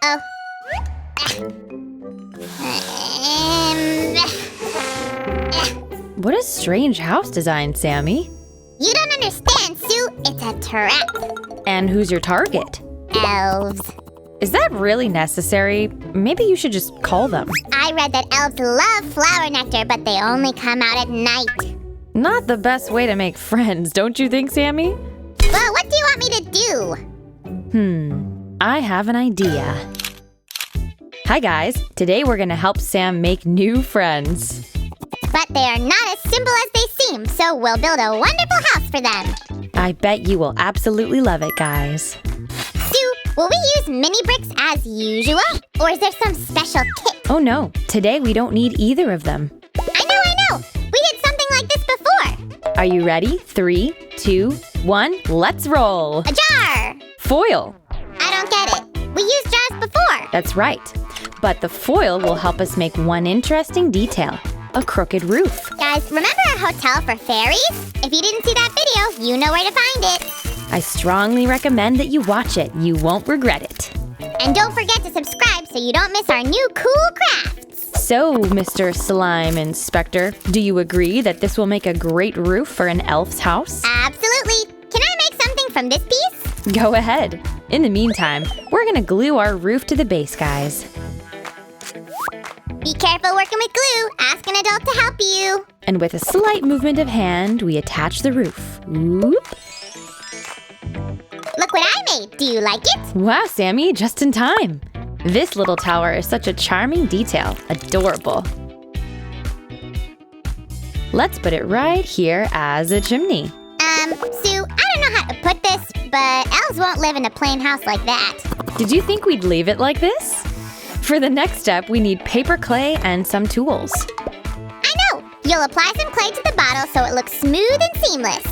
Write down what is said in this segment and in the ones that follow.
Uh-oh. What a strange house design, Sammy. You don't understand, Sue. It's a trap. And who's your target? Elves. Is that really necessary? Maybe you should just call them. I read that elves love flower nectar, but they only come out at night. Not the best way to make friends, don't you think, Sammy? Well, what do you want me to do? I have an idea. Hi guys, today we're gonna help Sam make new friends. But they are not as simple as they seem, so we'll build a wonderful house for them. I bet you will absolutely love it, guys. Sue, will we use mini bricks as usual? Or is there some special kit? Oh no, today we don't need either of them. I know! We did something like this before. Are you ready? 3, 2, 1, let's roll! A jar! Foil! I don't get it. We used jars before. That's right. But the foil will help us make one interesting detail. A crooked roof. Guys, remember our hotel for fairies? If you didn't see that video, you know where to find it. I strongly recommend that you watch it. You won't regret it. And don't forget to subscribe so you don't miss our new cool crafts. So, Mr. Slime Inspector, do you agree that this will make a great roof for an elf's house? Absolutely. Can I make something from this piece? Go ahead. In the meantime, we're gonna glue our roof to the base, guys. Be careful working with glue. Ask an adult to help you. And with a slight movement of hand, we attach the roof. Oop. Look what I made. Do you like it? Wow, Sammy, just in time. This little tower is such a charming detail. Adorable. Let's put it right here as a chimney. Sue, I don't know how to put this, but elves won't live in a plain house like that. Did you think we'd leave it like this? For the next step, we need paper clay and some tools. I know! You'll apply some clay to the bottle so it looks smooth and seamless.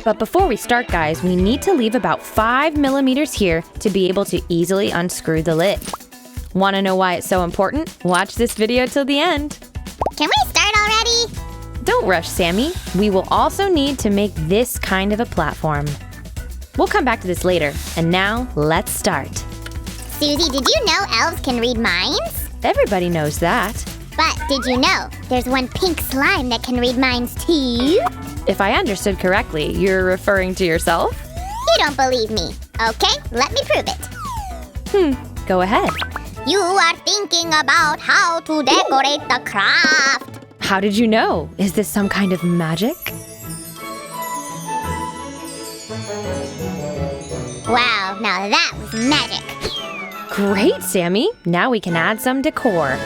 But before we start, guys, we need to leave about 5 millimeters here to be able to easily unscrew the lid. Want to know why it's so important? Watch this video till the end. Can we start already? Don't rush, Sammy. We will also need to make this kind of a platform. We'll come back to this later. And now, let's start. Susie, did you know elves can read minds? Everybody knows that. But did you know there's one pink slime that can read minds too? If I understood correctly, you're referring to yourself? You don't believe me. Okay, let me prove it. Go ahead. You are thinking about how to decorate the craft. How did you know? Is this some kind of magic? Wow, now that was magic. Great, Sammy. Now we can add some decor.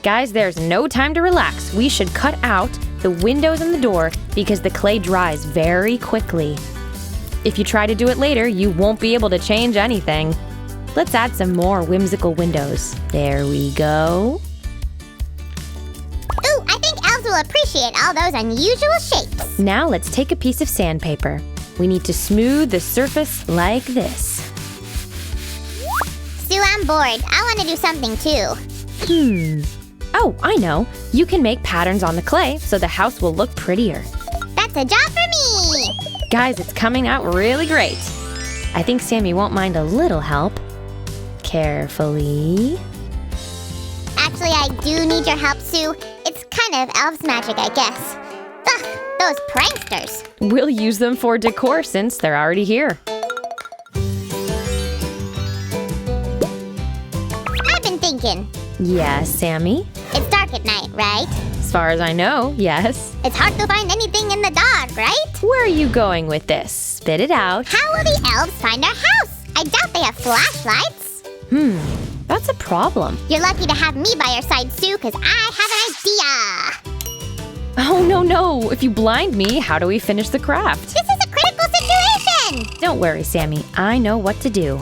Guys, there's no time to relax. We should cut out the windows and the door because the clay dries very quickly. If you try to do it later, you won't be able to change anything. Let's add some more whimsical windows. There we go. Ooh, I think elves will appreciate all those unusual shapes. Now let's take a piece of sandpaper. We need to smooth the surface like this. Sue, I'm bored. I want to do something too. Oh, I know. You can make patterns on the clay so the house will look prettier. That's a job for me. Guys, it's coming out really great. I think Sammy won't mind a little help. Carefully. Actually, I do need your help, Sue. It's kind of elves magic, I guess. Ugh, those pranksters. We'll use them for decor since they're already here. I've been thinking. Yes, Sammy? It's dark at night, right? As far as I know, yes. It's hard to find anything in the dark, right? Where are you going with this? Spit it out. How will the elves find our house? I doubt they have flashlights. That's a problem. You're lucky to have me by your side, Sue, because I have an idea. Oh, no. If you blind me, how do we finish the craft? This is a critical situation. Don't worry, Sammy. I know what to do.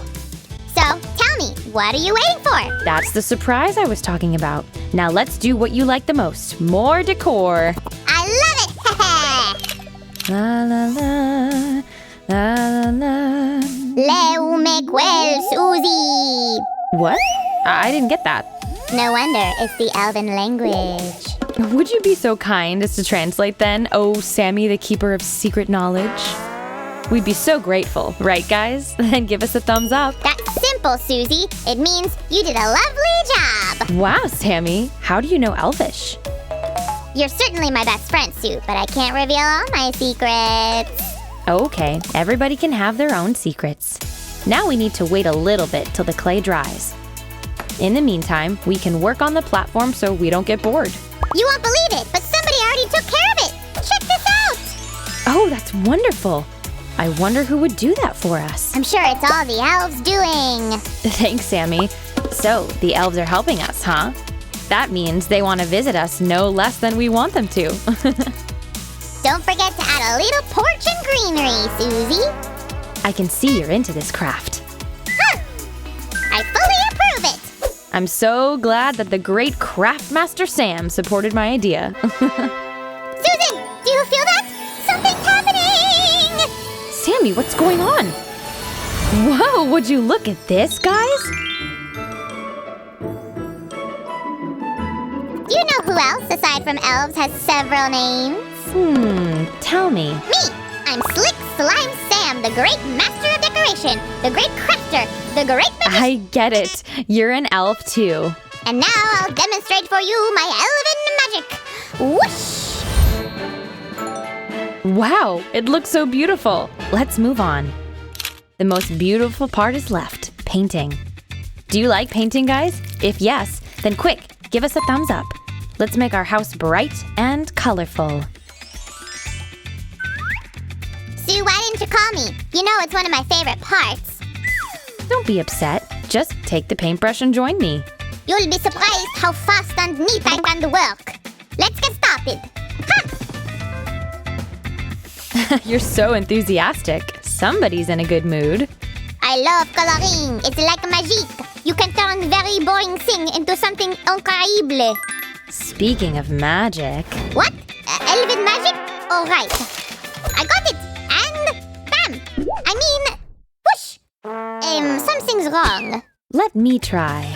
So, tell me, what are you waiting for? That's the surprise I was talking about. Now let's do what you like the most. More decor. I love it. La la la, la la la. Leume quel, Susie. What? I didn't get that. No wonder, it's the elven language. Would you be so kind as to translate then, oh Sammy, the keeper of secret knowledge? We'd be so grateful, right guys? Then give us a thumbs up. That's simple. simple, Susie. It means you did a lovely job. Wow, Sammy, how do you know Elvish? You're certainly my best friend, Sue, but I can't reveal all my secrets. Okay, everybody can have their own secrets. Now we need to wait a little bit till the clay dries. In the meantime, we can work on the platform so we don't get bored. You won't believe it, but somebody already took care of it. Check this out. Oh, that's wonderful. I wonder who would do that for us. I'm sure it's all the elves doing. Thanks, Sammy. So, the elves are helping us, huh? That means they want to visit us no less than we want them to. Don't forget to add a little porch and greenery, Susie. I can see you're into this craft. Huh. I fully approve it. I'm so glad that the great craft master Sam supported my idea. Susan, do you feel that? Something's happening! Sammy, what's going on? Whoa, would you look at this, guys? Do you know who else, aside from elves, has several names? Tell me. Me! I'm Slick Slime Sam, the great master of decoration, the great crafter, the great magician. I get it. You're an elf, too. And now I'll demonstrate for you my elven magic. Whoosh! Wow, it looks so beautiful. Let's move on. The most beautiful part is left, painting. Do you like painting, guys? If yes, then quick, give us a thumbs up. Let's make our house bright and colorful. Sue, why didn't you call me? You know it's one of my favorite parts. Don't be upset. Just take the paintbrush and join me. You'll be surprised how fast and neat I can work. Let's get started. Ha! You're so enthusiastic. Somebody's in a good mood. I love coloring. It's like magic. You can turn very boring thing into something incredible. Speaking of magic... What? Elven magic? All right. I got it. And bam. I mean, whoosh. Something's wrong. Let me try.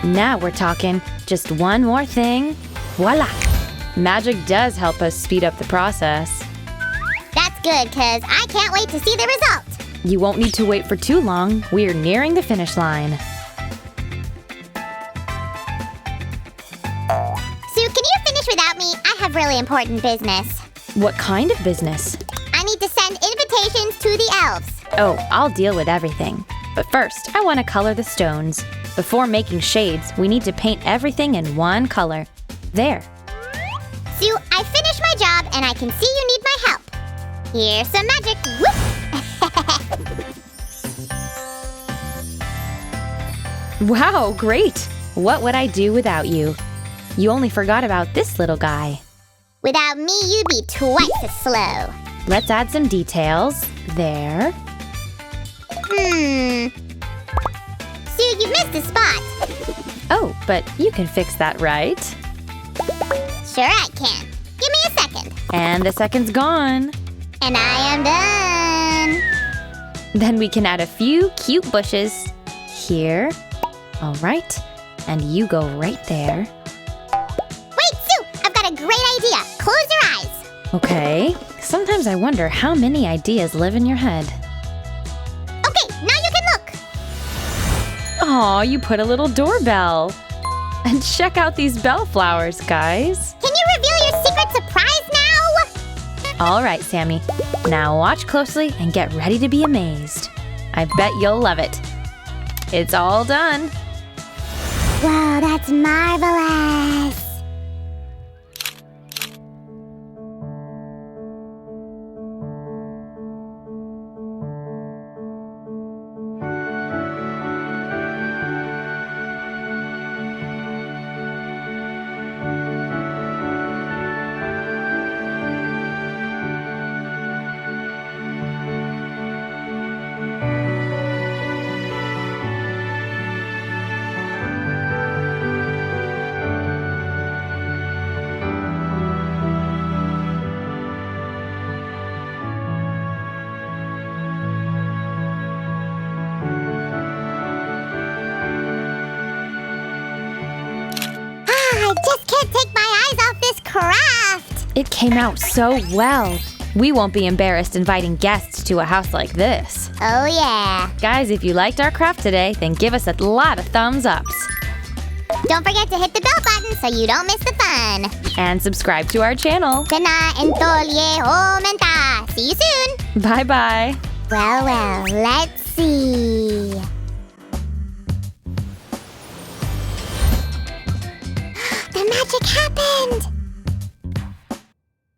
Now we're talking. Just one more thing. Voila! Magic does help us speed up the process. That's good, because I can't wait to see the result. You won't need to wait for too long. We're nearing the finish line. Sue, can you finish without me? I have really important business. What kind of business? I need to send invitations to the elves. Oh, I'll deal with everything. But first, I want to color the stones. Before making shades, we need to paint everything in one color. There. Sue, I finished my job and I can see you need my help. Here's some magic. Whoop! Wow, great! What would I do without you? You only forgot about this little guy. Without me, you'd be twice as slow. Let's add some details. There. Sue, you missed a spot. Oh, but you can fix that, right? Sure I can. Give me a second. And the second's gone. And I am done. Then we can add a few cute bushes. Here. All right. And you go right there. Wait, Sue! I've got a great idea. Close your eyes. Okay. Sometimes I wonder how many ideas live in your head. Okay, now you can look. Aw, you put a little doorbell. And check out these bellflowers, guys. Can you reveal your secret surprise now? All right, Sammy. Now watch closely and get ready to be amazed. I bet you'll love it. It's all done. Wow, that's marvelous. I just can't take my eyes off this craft. It came out so well. We won't be embarrassed inviting guests to a house like this. Oh yeah. Guys, if you liked our craft today, then give us a lot of thumbs ups. Don't forget to hit the bell button so you don't miss the fun. And subscribe to our channel. Tena entolye homenta. See you soon. Bye-bye. Well, let's see. The magic happened!